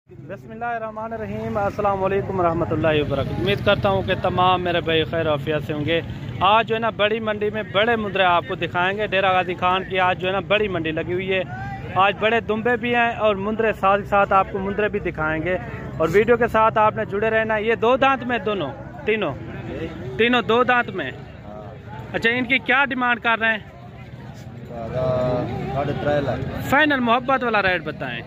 बिस्मिल्लाहिर्रहमानिर्रहीम, अस्सलाम वालेकुम रहमतुल्लाहि व बरकातहू। उम्मीद करता हूँ कि तमाम मेरे भाई खैर आफियत से होंगे। आज जो है ना बड़ी मंडी में बड़े मुद्रे आपको दिखाएंगे। डेरा गाजी खान की आज जो है ना बड़ी मंडी लगी हुई है। आज बड़े दुम्बे भी हैं और मुंद्रे साथ साथ आपको मुंद्रे भी दिखाएंगे और वीडियो के साथ आपने जुड़े रहना। ये दो दांत में दोनों तीनों दो दांत में। अच्छा, इनकी क्या डिमांड कर रहे हैं? 3.5 लाख फाइनल मोहब्बत वाला रेट बताएं।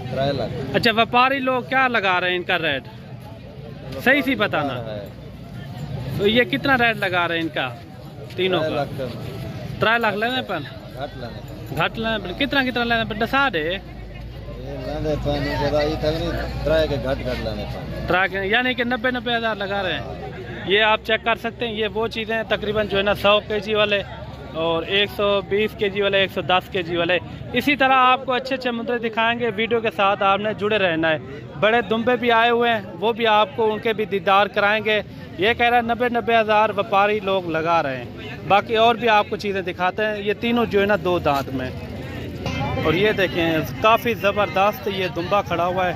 3 लाख। अच्छा, व्यापारी लोग क्या लगा रहे हैं इनका रेट? सही सी बताना। तो ये कितना रेट लगा रहे हैं इनका तीनों का? 3 लाख लेने पर घट लेने पर कितना लेने पर दसा दे यानी कि 90 हज़ार लगा रहे हैं। ये आप चेक कर सकते हैं। ये वो चीज़ें तकरीबन जो है ना 100 kg वाले और 120 kg वाले, 110 kg वाले। इसी तरह आपको अच्छे मुद्रे दिखाएंगे। वीडियो के साथ आपने जुड़े रहना है। बड़े दुम्बे भी आए हुए हैं, वो भी आपको उनके भी दीदार कराएंगे। ये कह रहा है 90 हज़ार व्यापारी लोग लगा रहे हैं। बाकी और भी आपको चीज़ें दिखाते हैं। ये तीनों जो है ना दो दांत में। और ये देखें काफ़ी ज़बरदस्त ये दुम्बा खड़ा हुआ है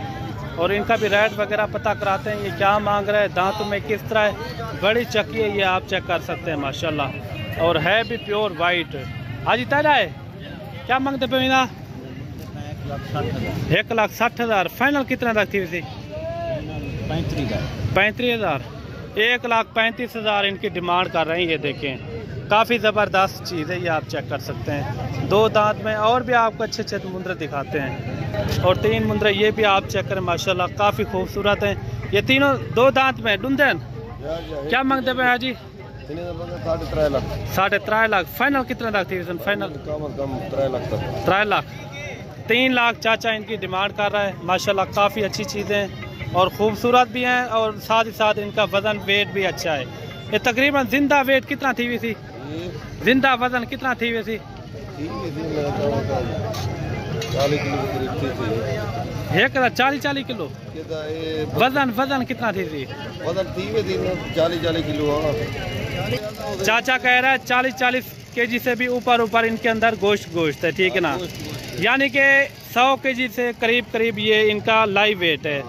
और इनका भी रेट वगैरह पता कराते हैं। ये क्या मांग रहा है, दांतों में किस तरह है। बड़ी चक्की है, ये आप चेक कर सकते हैं माशाल्लाह। और है भी प्योर वाइट। आज इतना है क्या मांगते पे? 1,60,000। फाइनल कितना तक थी वैसे? 35,000। 1,35,000 इनकी डिमांड कर रहे हैं। ये देखें काफ़ी ज़बरदस्त चीज़ है, ये आप चेक कर सकते हैं। दो दांत में। और भी आपको अच्छे मुंद्रे दिखाते हैं। और 3 मुंद्रे ये भी आप चेक करें माशाल्लाह, काफ़ी खूबसूरत हैं। ये तीनों दो दांत में। डुंदन क्या मांगते पे हाजी? 3.5 लाख। 3.5 लाख। फाइनल कितना तक थी? फाइनल 3 लाख। 3 लाख चाचा इनकी डिमांड कर रहा है माशाल्लाह। काफ़ी अच्छी चीज़ें और ख़ूबसूरत भी हैं और साथ ही साथ इनका वज़न वेट भी अच्छा है। ये तकरीबन जिंदा वेट कितना थी वैसी? जिंदा वज़न कितना थी वैसी? 40 किलो। वज़न कितना थी? 40 किलो। चाचा कह रहा है 40 kg से भी ऊपर इनके अंदर गोश्त है, ठीक है ना? यानी कि 100 kg से करीब ये इनका लाइव वेट है।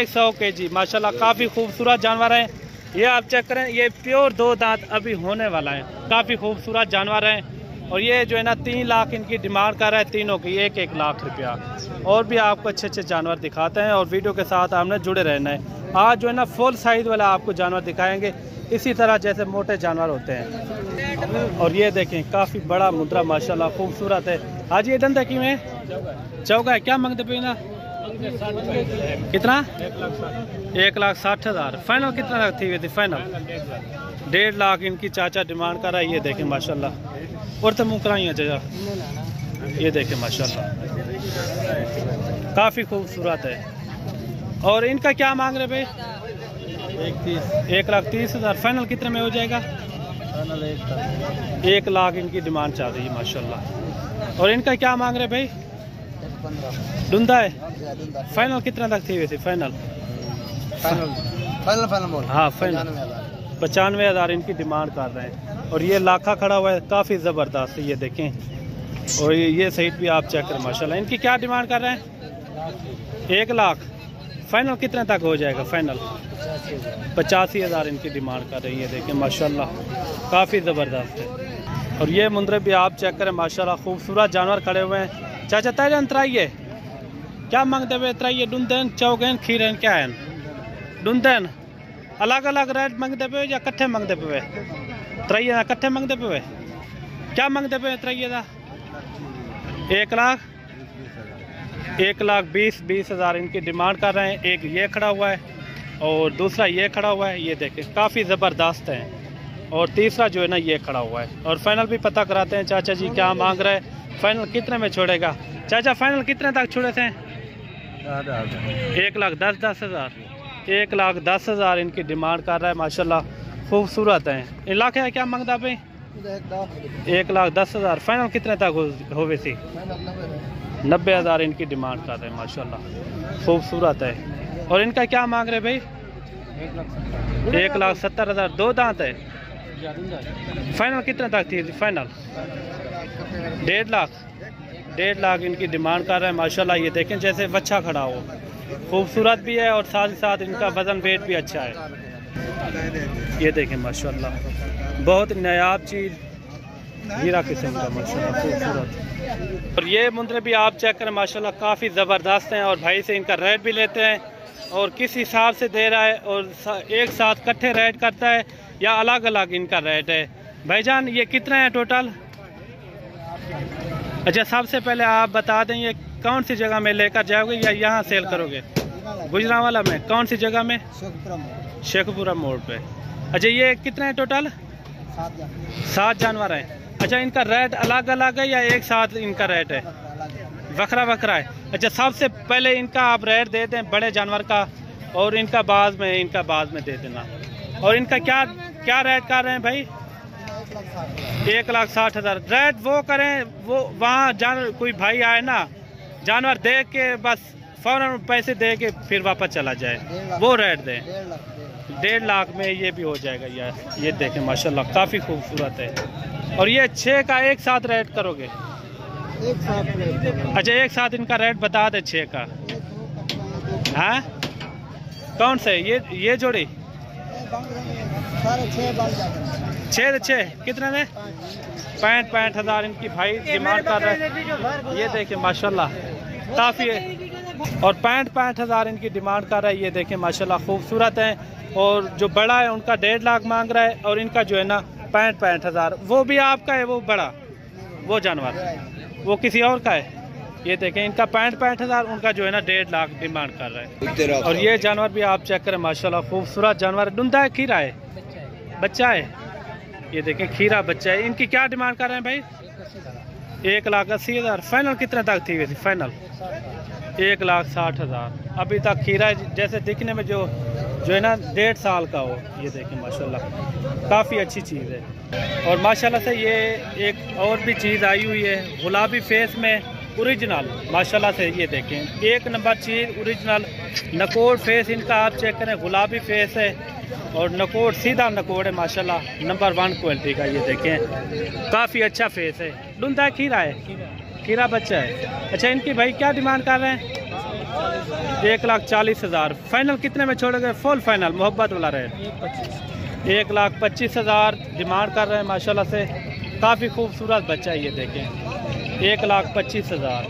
100 kg माशाल्लाह। काफ़ी खूबसूरत जानवर है। ये आप चेक करें, ये प्योर दो दांत अभी होने वाला है। काफ़ी खूबसूरत जानवर है। और ये जो है ना 3 लाख इनकी डिमांड कर रहा है तीनों की, 1 लाख रुपया। और भी आपको अच्छे जानवर दिखाते हैं और वीडियो के साथ आपने जुड़े रहना है। आज जो है ना फुल साइज़ वाला आपको जानवर दिखाएंगे, इसी तरह जैसे मोटे जानवर होते हैं। और ये देखें काफ़ी बड़ा मुद्रा माशाल्लाह खूबसूरत है। आज ये धंधा की में चौका है। क्या मांगते पे ना? कितना? 1,60,000। फाइनल कितना थी वैसे? फाइनल 1.5 लाख इनकी चाचा डिमांड कर रहा है। ये देखें माशाल्लाह। और तो मुँह कराइए चाचा। ये देखें माशाल्लाह काफ़ी खूबसूरत है। और इनका क्या मांग रहे भाई? 1,30,000। फाइनल कितने में हो जाएगा? 1 लाख इनकी डिमांड चल रही है माशाल्लाह। और इनका क्या मांग रहे भाई? डुंदा है। फाइनल कितना तक थी वैसे? फाइनल हाँ फाइनल 95,000 इनकी डिमांड कर रहे हैं। और ये लाखा खड़ा हुआ है, काफ़ी ज़बरदस्त है। ये देखें। और ये सही भी आप चेक करें माशाल्लाह। इनकी क्या डिमांड कर रहे हैं? 1 लाख। फाइनल कितने तक हो जाएगा? फाइनल 85,000 इनकी डिमांड कर रही है। देखें माशाल्लाह काफ़ी ज़बरदस्त है। और ये मुंद्रे भी आप चेक करें माशाल्लाह। खूबसूरत जानवर खड़े हुए हैं। चाचा तैरन त्राइए क्या मांगते हुए? त्राइए डुंदन चौगन खीरन क्या है? डुंदन अलग अलग रेट मांगते पे या कट्ठे मांगते पे? त्राइए ना कट्ठे मांगते पे? क्या मांगते पे त्राइए का? 1,20,000 इनकी डिमांड कर रहे हैं। एक ये खड़ा हुआ है और दूसरा ये खड़ा हुआ है। ये देखें काफ़ी ज़बरदस्त है। और तीसरा जो है ना ये खड़ा हुआ है। और फाइनल भी पता कराते हैं चाचा जी क्या मांग रहे हैं। फाइनल कितने में छोड़ेगा चाचा? फाइनल कितने तक छोड़े थे? 1,10,000। 1,10,000 इनकी डिमांड कर रहा है माशाल्लाह। खूबसूरत है। इलाके है क्या मांगता भाई? 1,10,000। फाइनल कितने तक हो वैसी? 90,000 इनकी डिमांड कर रहे हैं माशाल्लाह। खूबसूरत है। और इनका क्या मांग रहे भाई? 1,70,000। दो दांत है। फाइनल कितने तक थी? फाइनल 1.5 लाख। 1.5 लाख इनकी डिमांड कर रहे हैं माशाल्लाह। ये देखें जैसे बच्चा खड़ा हो, खूबसूरत भी है और साथ ही साथ इनका वज़न वेट भी अच्छा है। ये देखें माशाल्लाह, बहुत नायाब चीज़, हीरा किस्म का माशाल्लाह खूबसूरत। और ये मुंदरे भी आप चेक करें माशाल्लाह, काफ़ी ज़बरदस्त हैं। और भाई से इनका रेट भी लेते हैं और किस हिसाब से दे रहा है, और एक साथ इकट्ठे रेट करता है या अलग अलग इनका रेट है। भाईजान ये कितना है टोटल? अच्छा, सबसे पहले आप बता दें ये कौन सी जगह में लेकर जाओगे या यहाँ सेल करोगे? गुजरांवाला में। कौन सी जगह में? शेखपुरा मोड़ पे। अच्छा, ये कितने हैं टोटल? 7 जानवर हैं। अच्छा, इनका रेट अलग अलग है या एक साथ इनका रेट है? वखरा वखरा है। अच्छा, सबसे पहले इनका आप रेट दे दें बड़े जानवर का, और इनका बाद में दे देना। और इनका क्या रेट कर रहे हैं भाई? 1,60,000 रेट वो करें, वो वहाँ कोई भाई आए ना, जानवर दे के बस फ़ौरन पैसे दे के फिर वापस चला जाए, वो रेट दें। 1.5 लाख में ये भी हो जाएगा यार। ये देखें माशाल्लाह, काफ़ी खूबसूरत है। और ये 6 का एक साथ रेट करोगे? अच्छा, एक साथ इनका रेट बता दे 6 का। हाँ, कौन से? ये जोड़ी 6 कितने में? 65,000 इनकी भाई डिमांड कर रहे हैं। ये देखिए माशाल्लाह, काफ़ी है। और 65,000 इनकी डिमांड कर रहा है। ये देखें माशाल्लाह, खूबसूरत है। और जो बड़ा है उनका 1.5 लाख मांग रहा है, और इनका जो है ना 65,000। वो भी आपका है, वो बड़ा, वो जानवर, वो किसी और का है। ये देखें, इनका 65,000, उनका जो है ना 1.5 लाख डिमांड कर रहा है। और ये जानवर भी आप चेक करें माशाल्लाह, खूबसूरत जानवर। डुंदा है, खीरा है, बच्चा है। ये देखें, खीरा बच्चा है। इनकी क्या डिमांड कर रहे हैं भाई? 1,80,000। फाइनल कितने तक थी वैसे? फाइनल 1,60,000। अभी तक खीरा जैसे दिखने में जो है ना 1.5 साल का हो। ये देखें माशाल्लाह, काफ़ी अच्छी चीज़ है। और माशाल्लाह से ये एक और भी चीज़ आई हुई है, गुलाबी फेस में ओरिजिनल माशाल्लाह से। ये देखें, 1 नंबर चीज़ ओरिजिनल नकोड़ फेस इनका आप चेक करें, गुलाबी फेस है और नकोड़ सीधा नकोड़ है माशाल्लाह, नंबर 1 क्वालिटी का। ये देखें, काफ़ी अच्छा फेस है। डुंदा है, खीरा है, खीरा बच्चा है। अच्छा, इनकी भाई क्या डिमांड कर रहे हैं? 1,40,000। फाइनल कितने में छोड़ोगे? फुल फाइनल मोहब्बत वाला रेट 1,25,000 डिमांड कर रहे हैं माशाल्लाह से। काफ़ी खूबसूरत बच्चा है। ये देखें, 1,25,000।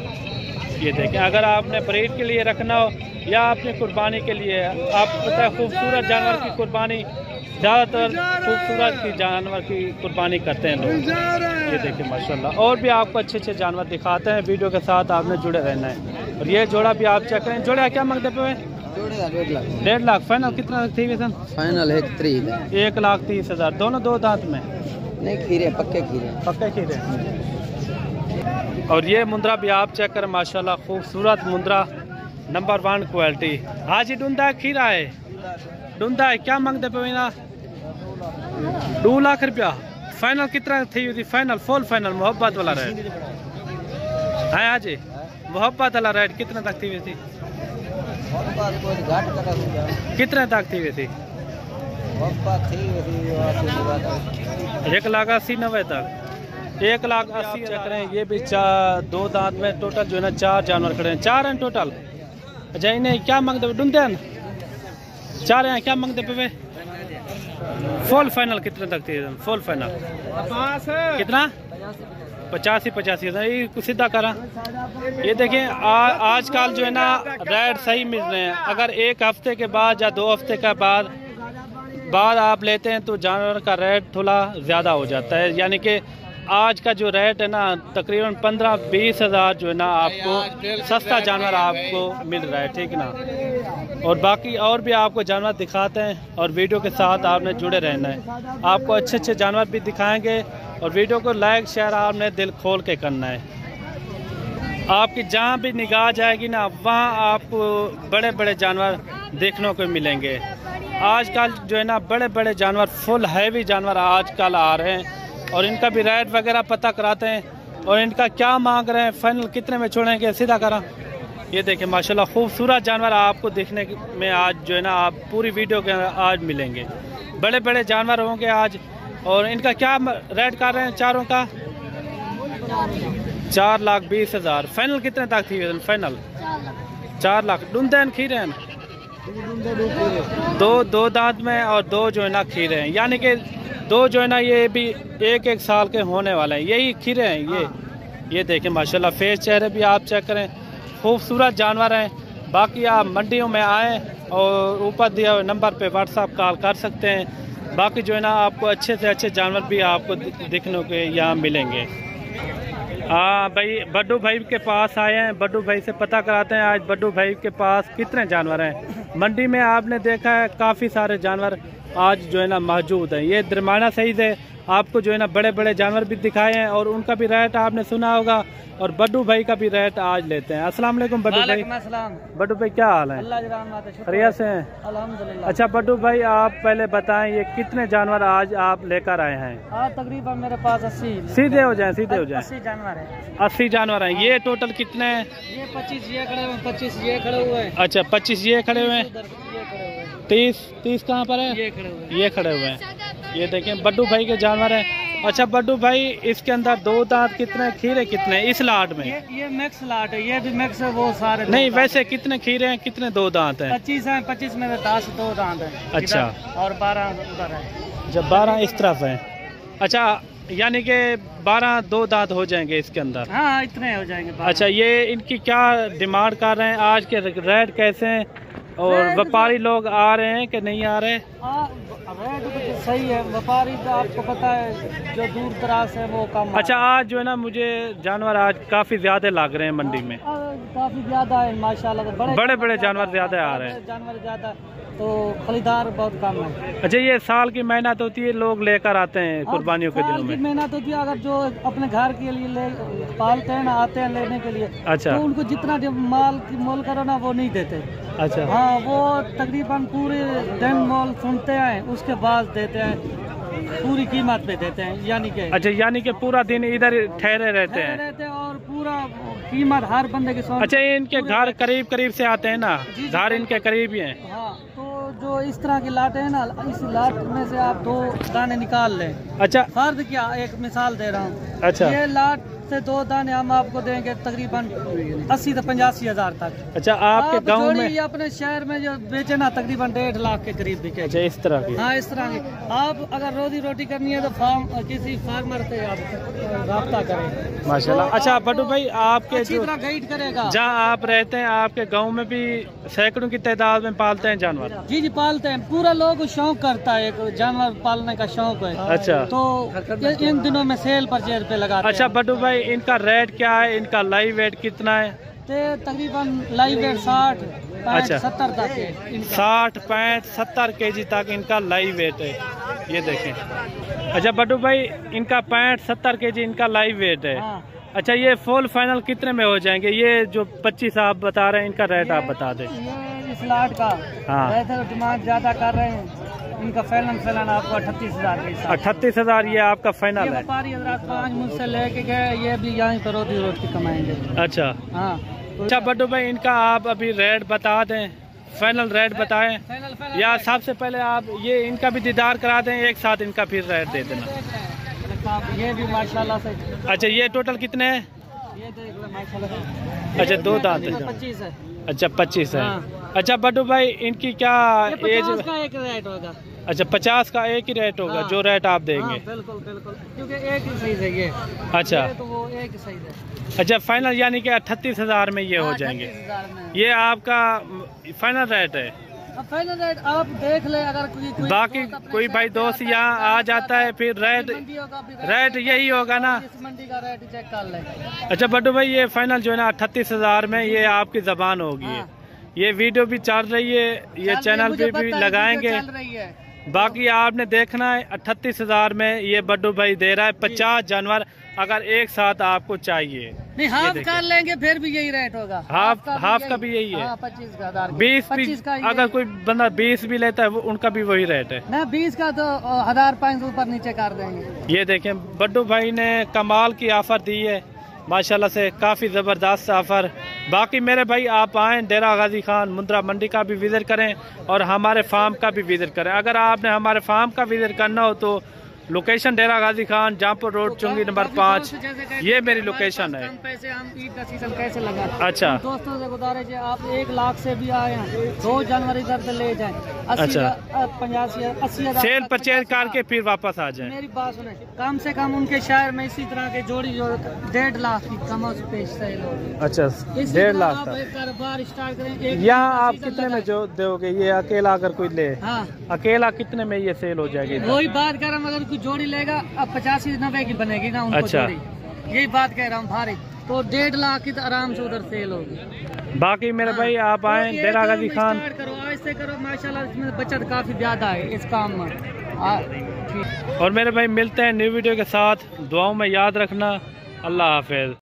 ये देखें, अगर आपने ब्रीड के लिए रखना हो या अपनी कुर्बानी के लिए, आपको पता है खूबसूरत जानवर की कुर्बानी, ज़्यादातर खूबसूरत की जानवर की कुर्बानी करते हैं लोग। ये देखें माशाल्लाह, और भी आपको अच्छे अच्छे जानवर दिखाते हैं। वीडियो के साथ आपने जुड़े रहना है। और ये जोड़ा भी आप चेक करें। जोड़ा क्या मांगते पे? 1.5 लाख। फाइनल कितना थी वैसे? फाइनल 1,30,000। दोनों 2 दांत में? नहीं, खीरे पक्के खीरे। और ये मुंद्रा भी आप चेक करें माशाल्लाह, खूबसूरत मुंद्रा, नंबर 1 क्वालिटी। हाजी डुंदा खीरा है, डुंदा है। क्या मांगते पे ना? 2 लाख रुपया। फाइनल कितना थी? फाइनल फुल फाइनल मोहब्बत वाला रेट है। हाजी मोहब्बत वाला रेट कितने तक थी वैसी? कितने तक थी वैसी? 1,80,000 तक। 1,80,000 चेक रहे हैं। ये भी 2 दांत में टोटल जो है ना 4 जानवर खड़े हैं। 4 हैं टोटल। अच्छा, इन्हें क्या मांगते? डुंदे 4 हैं। क्या मांगते पे? फुल फाइनल कितने तक थी? फुल फाइनल कितना? 85,000। ये कुछ सीधा करा। ये देखें, आजकल जो है ना रेट सही मिल रहे हैं। अगर 1 हफ्ते के बाद या 2 हफ्ते के बाद आप लेते हैं तो जानवर का रेट थोड़ा ज़्यादा हो जाता है। यानी कि आज का जो रेट है ना तकरीबन 15-20 हज़ार जो है ना आपको सस्ता जानवर आपको मिल रहा है, ठीक ना। और बाकी और भी आपको जानवर दिखाते हैं और वीडियो के साथ आपने जुड़े रहना है। आपको अच्छे अच्छे जानवर भी दिखाएंगे और वीडियो को लाइक शेयर आपने दिल खोल के करना है। आपकी जहाँ भी निगाह जाएगी ना वहाँ आपको बड़े बड़े जानवर देखने को मिलेंगे। आजकल जो है ना बड़े बड़े जानवर, फुल हैवी जानवर आजकल आ रहे हैं और इनका भी रेट वगैरह पता कराते हैं और इनका क्या मांग रहे हैं, फाइनल कितने में छोड़ेंगे, सीधा करा। ये देखें माशाल्लाह खूबसूरत जानवर आपको देखने में आज जो है ना आप पूरी वीडियो के आज मिलेंगे। बड़े बड़े जानवर होंगे आज। और इनका क्या रेट कर रहे हैं चारों का? 4,20,000। फाइनल कितने तक थी फाइनल? 4 लाख। डूंदन खीरे दो दांत में और 2 जो है ना खीरे हैं, यानी कि 2 जो है ना ये भी 1-1 साल के होने वाले हैं। यही खीरे हैं ये देखें माशाल्लाह, फेस चेहरे भी आप चेक करें, खूबसूरत जानवर हैं। बाकी आप मंडियों में आएँ और ऊपर दिया हुए नंबर पे व्हाट्सअप कॉल कर सकते हैं। बाकी जो है ना आपको अच्छे से अच्छे जानवर भी आपको दिखने के यहाँ मिलेंगे। हाँ भाई, बड्डू भाई के पास आए हैं, बड्डू भाई से पता कराते हैं आज बड्डू भाई के पास कितने जानवर हैं। मंडी में आपने देखा है काफ़ी सारे जानवर आज जो है ना मौजूद हैं। ये दरमियाना साइज़ है, आपको जो है ना बड़े बड़े जानवर भी दिखाए हैं और उनका भी रेट आपने सुना होगा, और बड्डू भाई का भी रेट आज लेते हैं। अस्सलाम वालेकुम बड्डू भाई। बड्डू भाई क्या हाल है? खैरियत से हैं? अल्हम्दुलिल्लाह। अच्छा बड्डू भाई, आप पहले बताएं ये कितने जानवर आज आप लेकर आए हैं? आज तकरीबन मेरे पास 80 सीधे हो जाए 80 जानवर है। 80 जानवर हैं। ये टोटल कितने हैं? ये 25 ये खड़े हुए, 25 ये खड़े हुए हैं। अच्छा 25 ये खड़े हुए हैं, 30 कहाँ पर है? ये खड़े हुए हैं। ये देखें बड्डू भाई के जानवर हैं। अच्छा बड्डू भाई, इसके अंदर 2 दांत कितने, खीरे कितने इस लाट में? ये मैक्स लाट है, ये भी मैक्स है, वो सारे नहीं वैसे कितने खीरे हैं, कितने 2 दांत हैं? 25 है, 25 में 10 2 दांत है। अच्छा, और 12 उधर है। जब 12 इस तरफ है। अच्छा, यानी कि 12 2 दांत हो जाएंगे इसके अंदर? हाँ इतने हो जाएंगे। अच्छा, ये इनकी क्या डिमांड कर रहे हैं? आज के रेट कैसे हैं और व्यापारी लोग आ रहे हैं कि नहीं आ रहे? रेट तो सही है, व्यापारी तो आपको पता है जो दूर दराज है वो कम। अच्छा, आज जो है ना मुझे जानवर आज काफ़ी ज़्यादा लग रहे हैं मंडी में, काफ़ी ज़्यादा है माशाल्लाह। बड़े बड़े जानवर ज़्यादा आ रहे हैं, जानवर ज़्यादा, तो खरीदार बहुत कम है। अच्छा, ये साल की मेहनत होती है, लोग लेकर आते हैं कुर्बानियों के दिनों में। मेहनत होती है, अगर जो अपने घर के लिए पालते हैं ना, आते हैं लेने के लिए, अच्छा, तो उनको जितना जब माल की मोल करो ना वो नहीं देते। अच्छा, हाँ, वो तकरीबन पूरे दिन मोल सुनते हैं, उसके बाद देते हैं, पूरी कीमत पे देते हैं। यानी कि अच्छा, यानी कि पूरा दिन इधर ठहरे रहते हैं और पूरा कीमत हर बंदे की। अच्छा, इनके घर करीब से आते हैं ना? घर इनके करीब ही हैं। हाँ, तो जो इस तरह की लाटे हैं ना, इस लाट में से आप 2 दाने निकाल लें। अच्छा, फर्द क्या, एक मिसाल दे रहा हूँ। अच्छा, ये लाट से 2 दाने हम आपको देंगे तकरीबन 80 से 85 हज़ार तक। अच्छा, आपके गांव में? ये अपने शहर में जो बेचे ना तकरीबन 1.5 लाख के करीब बिके। अच्छा, इस तरह की? हाँ, इस तरह की। आप अगर रोजी रोटी करनी है तो किसी फार्मर से आप राब्ता करें माशाल्लाह। अच्छा बड्डू भाई, आपके अच्छी तरह गाइड करेगा। जहाँ आप रहते हैं आपके गांव में भी सैकड़ों की तादाद में पालते हैं जानवर? जी जी, पालते हैं। पूरा लोग शौक करता है, एक जानवर पालने का शौक है। अच्छा, तो इन दिनों में सेल परचेज पे लगाते हैं। अच्छा बड्डू भाई, इनका रेट क्या है? इनका लाइव वेट कितना है? तकरीबन लाइव वेट 60 अच्छा 70 तक है। 60 65 70 kg तक इनका लाइव वेट है। ये देखें। अच्छा बड्डू भाई, इनका 65 70 kg इनका लाइव वेट है। हाँ। अच्छा, ये फुल फाइनल कितने में हो जाएंगे? ये जो 25 आप बता रहे हैं, इनका रेट आप बता दें। ये इस लाट का हाँ, डिमांड ज्यादा कर रहे हैं, इनका फाइनल आपको 38,000। 38,000 ये आपका फाइनल है? व्यापारी हजरात 5 मुझसे लेके गए, ये भी यहीं पर रोजी रोटी कमाएंगे। अच्छा, हाँ। अच्छा बड्डू भाई, इनका आप अभी रेट बता दें, फाइनल रेट बताएं, या सबसे पहले आप ये इनका भी दीदार करा दें, एक साथ इनका फिर रेट दे देना। ये भी माशाल्लाह से। अच्छा, ये टोटल कितने हैं? ये देख लो माशाल्लाह। अच्छा, 2 दांत है। 25 है। अच्छा 25 है। हाँ। अच्छा बड्डू भाई, इनकी क्या एज? 50 का एक रेट होगा। अच्छा, 50 का एक ही रेट होगा। हाँ। जो रेट आप देंगे? हाँ, बिल्कुल बिल्कुल, क्योंकि एक ही साइज है ये। अच्छा, ये तो वो एक ही साइज है। अच्छा, फाइनल यानी कि 38,000 में ये हो जाएंगे। 38,000 में। ये आपका फाइनल रेट है? अब फाइनल रेट आप देख ले, अगर कोई बाकी कोई भाई दोस्त यहाँ आ जाता है फिर रेट यही होगा ना? इस मंडी का रेट चेक कर ले। अच्छा बड्डू भाई, ये फाइनल जो है ना 38,000 में ये आपकी जबान होगी। हाँ। ये वीडियो भी चल रही है, ये चैनल पे भी लगाएंगे। बाकी आपने देखना है 38,000 में ये बड्डू भाई दे रहा है 50 जानवर, अगर एक साथ आपको चाहिए। नहीं, हाफ कर लेंगे फिर भी यही रेट होगा। हाफ का भी यही है। 25 का 20 भी, अगर कोई बंदा 20 भी लेता है उनका भी वही रेट है ना। 20 का तो 1,500 ऊपर नीचे कर देंगे। ये देखें, बड्डू भाई ने कमाल की ऑफर दी है माशाल्लाह से, काफ़ी ज़बरदस्त ऑफर। बाकी मेरे भाई आप आएँ, डेरा गाजी खान मुंद्रा मंडी का भी विज़िट करें और हमारे फार्म का भी विज़िट करें। अगर आपने हमारे फार्म का विज़िट करना हो तो लोकेशन डेरा गाजी खान, जहाँपुर रोड, चुंगी नंबर 5। ये मेरी लोकेशन है। पैसे हम ईद का सीजन कैसे लगा। अच्छा, दोस्तों से गुजारिश है, आप 1 लाख से भी आए हैं 2 जनवरी तक से ले जाएं। 80,000 सेल परचेज करके फिर वापस आ जाए। मेरी बात सुने, कम से कम उनके शहर में इसी तरह के जोड़ी जो 1.5 लाख की कम पेश सेल होगी। अच्छा, 1.5 लाख तक। कारोबार स्टार्ट करें। यहाँ आप कितने में जो दोगे? ये अकेला अगर कोई ले, हाँ, अकेला कितने में ये सेल हो जाएगी? वही बात कर रहा हूँ, अगर कोई जोड़ी लेगा अब 85-90 की बनेगी ना उनको। अच्छा, जोड़ी यही बात कह रहा हूँ भारी, तो 1.5 लाख की तो आराम से उधर सेल होगी। बाकी मेरे भाई आप आए डेरा गाजी खान, करो ऐसे करो, माशाल्लाह इसमें बचत काफी ज्यादा है इस काम में। ठीक। और मेरे भाई मिलते हैं न्यू वीडियो के साथ। दुआओं में याद रखना। अल्लाह हाफिज।